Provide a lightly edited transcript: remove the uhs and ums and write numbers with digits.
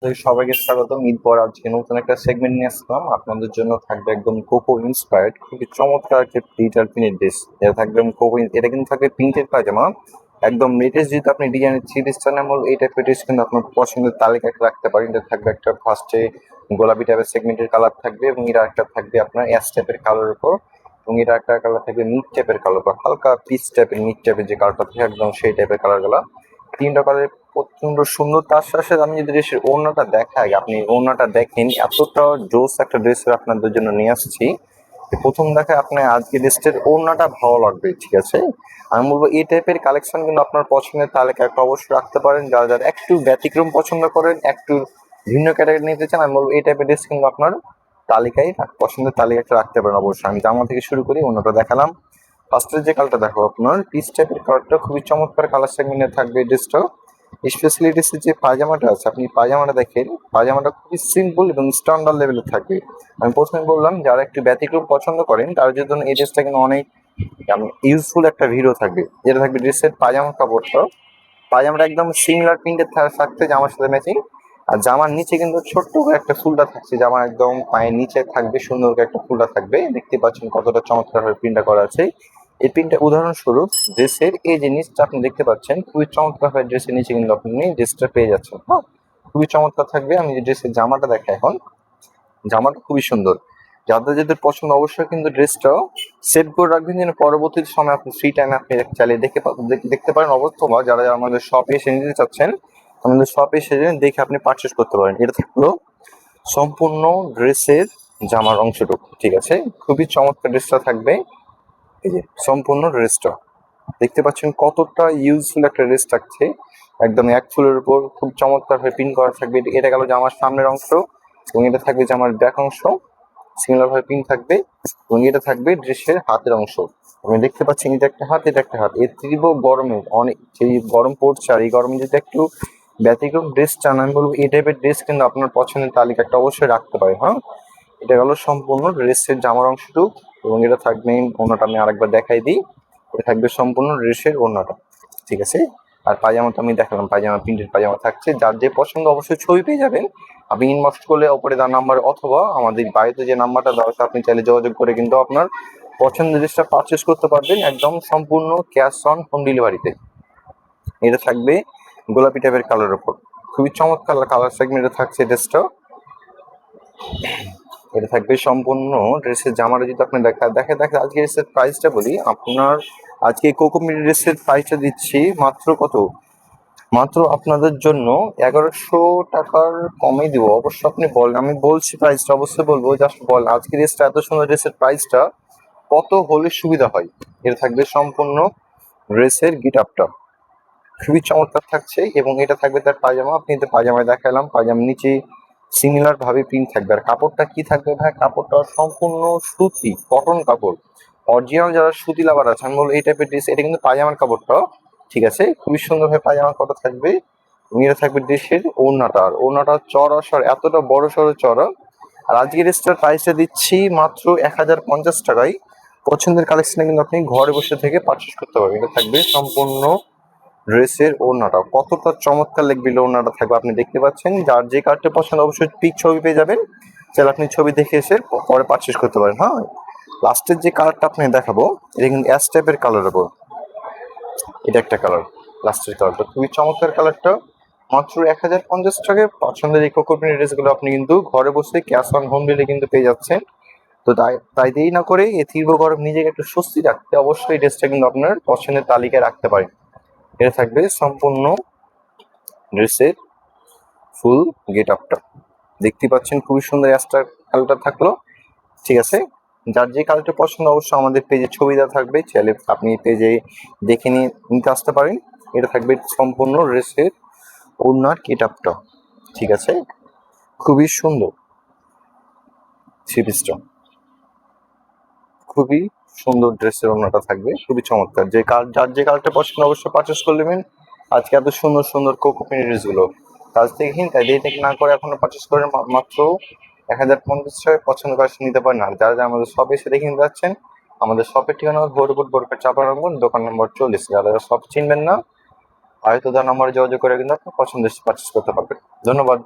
তো সবাইকে স্বাগতম। ঈদ পর আজকে নতুন একটা সেগমেন্ট নিয়ে আসলাম। আপনাদের জন্য থাকবে একদম কোকো ইন্সপায়ার্ড খুবই চমৎকার একটা ডিজিটাল প্রিন্টের ড্রেস। এটা থাকবে কোকো, এটা কিন্তু থাকবে প্রিন্টের পায়জামা, একদম লেটেস্ট। যেহেতু আপনি ডিজাইনের থ্রি পিস চান, এমন এই টাইপের ড্রেস কিন্তু আপনার পছন্দের তালিকায় রাখতে পারেন। এটা থাকবে একটা ফার্স্টে গোলাপি টাইপের সেগমেন্টের কালার থাকবে, এবং এটা একটা থাকবে আপনার অ্যাশ টাইপের কালার উপর, এবং এটা একটা কালার থাকবে মিড টাইপের কালার বা হালকা পিচ টাইপের মিড টাইপের যে কালারটা থাকে একদম সেই টাইপের কালার গুলা। তিনটা কালার প্রচন্ড সুন্দর। তার সাথে আমি যদি ড্রেসের ওড়নাটা দেখাই, আপনি ওড়নাটা দেখেন, এতটা জোস একটা ড্রেসের আপনাদের জন্য নিয়ে আসছি। প্রথম দেখায় আপনার আজকে ড্রেসের ওড়নাটা ভালো লাগবে, ঠিক আছে। আমি বলবো এই টাইপের কালেকশন কিন্তু আপনার পছন্দের তালিকায় একটা অবশ্যই রাখতে পারেন। যারা যারা একটু ব্যতিক্রম পছন্দ করেন, একটু ভিন্ন ক্যাটাগরি নিতে চান, আমি বলবো এই টাইপের ড্রেস কিন্তু আপনার তালিকায় পছন্দের তালিকাটা রাখতে পারেন অবশ্যই। আমি জামা থেকে শুরু করি, ওড়নাটা দেখালাম। ফার্স্টের যে কালারটা দেখো, আপনার পিচ টাইপের কালারটা খুবই চমৎকার কালার সেগমেন্টে থাকবে এই ড্রেসটা। স্পেশালি ড্রেসের যে পায়জামাটা আছে, আপনি পায়জামাটা দেখেন, পায়জামাটা খুবই সিম্পল এবং স্ট্যান্ডার্ড লেভেলের থাকবে। আমি প্রথমে বললাম যারা একটু ব্যতিক্রম পছন্দ করেন তার জন্য এই ড্রেসটা কিন্তু অনেক ইউজফুল একটা ভিডিও থাকবে। যেটা থাকবে ড্রেসের পায়জামা কাপড়টা, পায়জামাটা একদম সিমিলার প্রিন্টের থাকছে জামার সাথে ম্যাচিং। আর জামার নিচে কিন্তু ছোট্ট করে একটা ফুলটা থাকছে, জামার একদম পায়ের নিচে থাকবে সুন্দর করে একটা ফুলটা থাকবে। দেখতে পাচ্ছেন কতটা চমৎকার ভাবে প্রিন্টটা করা আছে। এই প্রিন্টটা উদাহরণস্বরূপ ড্রেসের এই যে নিচটা আপনি দেখতে পাচ্ছেন, খুবই চমৎকার ভাবে ড্রেসের নিচে কিন্তু আপনি ড্রেসটা পেয়ে যাচ্ছেন। হ্যাঁ, খুবই চমৎকার থাকবে। আমি যে ড্রেসের জামাটা দেখাই এখন, জামাটা খুবই সুন্দর। যাদের যাদের পছন্দ অবশ্যই কিন্তু ড্রেসটাও সেভ করে রাখবেন, যেন পরবর্তী সময় আপনি ফ্রি টাইমে আপনি চালিয়ে দেখতে পারেন। অবশ্যই যারা যারা আমাদের শপে এসে নিতে চাচ্ছেন, আমাদের শপে এসে দেখে আপনি পারচেস করতে পারেন। এটা থাকলো সম্পূর্ণ ড্রেসের জামার অংশটুকু, ঠিক আছে। খুবই চমৎকার ড্রেসটা থাকবে। এই যে সম্পূর্ণ ড্রেসটা দেখতে পাচ্ছেন কতটা ইউজফুল একটা ড্রেস থাকছে, একদম এক ফুলের উপর খুব চমৎকার ভাবে প্রিন্ট করা থাকবে। এটা গেল জামার সামনের অংশ, এবং এটা থাকবে জামার ব্যাক অংশ, সিমিলার ভাবে প্রিন্ট থাকবে। এবং এটা থাকবে ড্রেসের হাতের অংশ। আপনি দেখতে পাচ্ছেন এটা একটা হাত, এটা একটা হাত। এর তীব্র গরমে, অনেক যেই গরম পড়ছে, আর এই গরমে যদি একটু ব্যতিক্রম ড্রেস চান, আমি বলবো এই টাইপের ড্রেস কিন্তু আপনার পছন্দের তালিকা একটা অবশ্যই রাখতে পারে। হ্যাঁ, এটা গেল সম্পূর্ণ ড্রেসের জামার অংশটুক, এবং এটা থাকবে ওড়নাটা আমি আরেকবার দেখাই দিই। এটা থাকবে সম্পূর্ণ ড্রেসের ওড়নাটা, ঠিক আছে। আর পায়জামাটা আমি দেখালাম, পায়জামা প্রিন্টের পায়জামা থাকছে। যার যে পছন্দ অবশ্যই ছবি পেয়ে যাবেন। আপনি ইনবক্স করলে ওপরে দেওয়া নাম্বার, অথবা আমাদের বাড়িতে যে নাম্বারটা দেওয়া আছে আপনি চাইলে যোগাযোগ করে কিন্তু আপনার পছন্দের ড্রেসটা পারচেস করতে পারবেন, একদম সম্পূর্ণ ক্যাশ অন হোম ডেলিভারিতে। এটা থাকবে গোলাপি টাইপের কালার উপর, খুবই চমৎকার কালার সেগমেন্টে থাকছে ড্রেসটা। এটা থাকবে সম্পূর্ণ ড্রেসের জামাটা। যদি আপনি দেখে আজকে ড্রেসের প্রাইসটা বলি আপনার, আজকে কোকো মিনি ড্রেসের প্রাইসটা দিচ্ছি মাত্র কত, মাত্র আপনাদের জন্য 1100 টাকার কমে দিব। অবশ্য আপনি বলেন, আমি বলছি প্রাইসটা অবশ্যই বলবো, জাস্ট বল আজকে ড্রেসটা এত সুন্দর ড্রেসের প্রাইসটা কত হলে সুবিধা হয়। এটা থাকবে সম্পূর্ণ ড্রেসের গেট আপটা খুবই চমৎকার থাকছে, এবং এটা থাকবে তার পায়জামা। আপনি তো পায়জামায় দেখালাম, পায়জামার নিচে সিমিলার ভাবে প্রিন্ট থাকবে। আর কাপড়টা কি থাকবে ভাই, কাপড়টা সম্পূর্ণ সুতি কটন কাপড়, অরিজিনাল যারা সুতি লাভার আছে আমি বলবো এই টাইপের ড্রেস। এটা কিন্তু পায়জামার কাপড়টা, ঠিক আছে, খুবই সুন্দর ভাবে পায়জামার কাপড় থাকবে। এবং এটা থাকবে ড্রেসের ওড়নাটা, আর ওড়নাটা চড়া সর এতটা বড় সড়ো চড়া। আর আজকের ড্রেসটার প্রাইসটা দিচ্ছি মাত্র 1050 টাকায়। পছন্দের কালেকশনে কিন্তু আপনি ঘরে বসে থেকে পারচেস করতে পারবেন। এটা থাকবে সম্পূর্ণ ড্রেসের ওড়নাটা, কতটা চমৎকার লাগবে ওড়নাটা থাকবে আপনি দেখতে পাচ্ছেন। যার যে কালারটা পছন্দ অবশ্যই পিক ছবি পেয়ে যাবেন, তাহলে আপনি ছবি দেখে এসে পরে পারচেস করতে পারেন। হ্যাঁ, লাস্টের যে কালারটা আপনি দেখাবো, এটা কিন্তু অ্যাশ টাইপের কালার উপর, এটা একটা কালার। লাস্টের কালারটা খুবই চমৎকার কালারটা, মাত্র 1050 টাকায় পছন্দের এই কোকো প্রিন্ট ড্রেসগুলো আপনি কিন্তু ঘরে বসে ক্যাশ অন হোম ডেলিভারি কিন্তু পেয়ে যাচ্ছেন। তো তাই দেরি না করে এই তীব্র গরম নিজেকে একটু স্বস্তি রাখতে অবশ্যই এই ড্রেসটা কিন্তু আপনার পছন্দের তালিকায় রাখতে পারেন। এটা থাকবে সম্পূর্ণ ড্রেসের ফুল গেট আপটা, দেখতে পাচ্ছেন খুবই সুন্দর অ্যাস্টার কালারটা থাকলো, ঠিক আছে। যার যে কালারটা পছন্দ অবশ্যই আমাদের পেজে ছবি দেওয়া থাকবে, চাইলে আপনি পেজে দেখে নিয়ে নিতে আসতে পারেন। এটা থাকবে সম্পূর্ণ ড্রেসের ওড়নার গেট আপটা, ঠিক আছে, খুবই সুন্দর থ্রি পিসটা, খুবই সুন্দর ড্রেসের ওড়নাটা থাকবে, খুবই চমৎকার। যার যে কালারটা পছন্দ অবশ্যই পারচেস করে নেবেন। আজকে এত সুন্দর সুন্দর কোকো প্রিন্ট ড্রেসগুলো কাজ থেকে তাই দেরি থেকে না করে এখনো পারচেস করে মাত্র 1050 টাকায় পছন্দ করে নিতে পারেন। আর যারা যারা আমাদের শপে এসে দেখে নিতে যাচ্ছেন, আমাদের শপের ঠিকানা বোরপুর বোরকার চাপা রঙ্গন, দোকান নম্বর 40। যারা যারা শপ চিনবেন না, হয়তো তার নম্বরে যোগাযোগ করে কিন্তু আপনি পছন্দের পারচেস করতে পারবেন। ধন্যবাদ।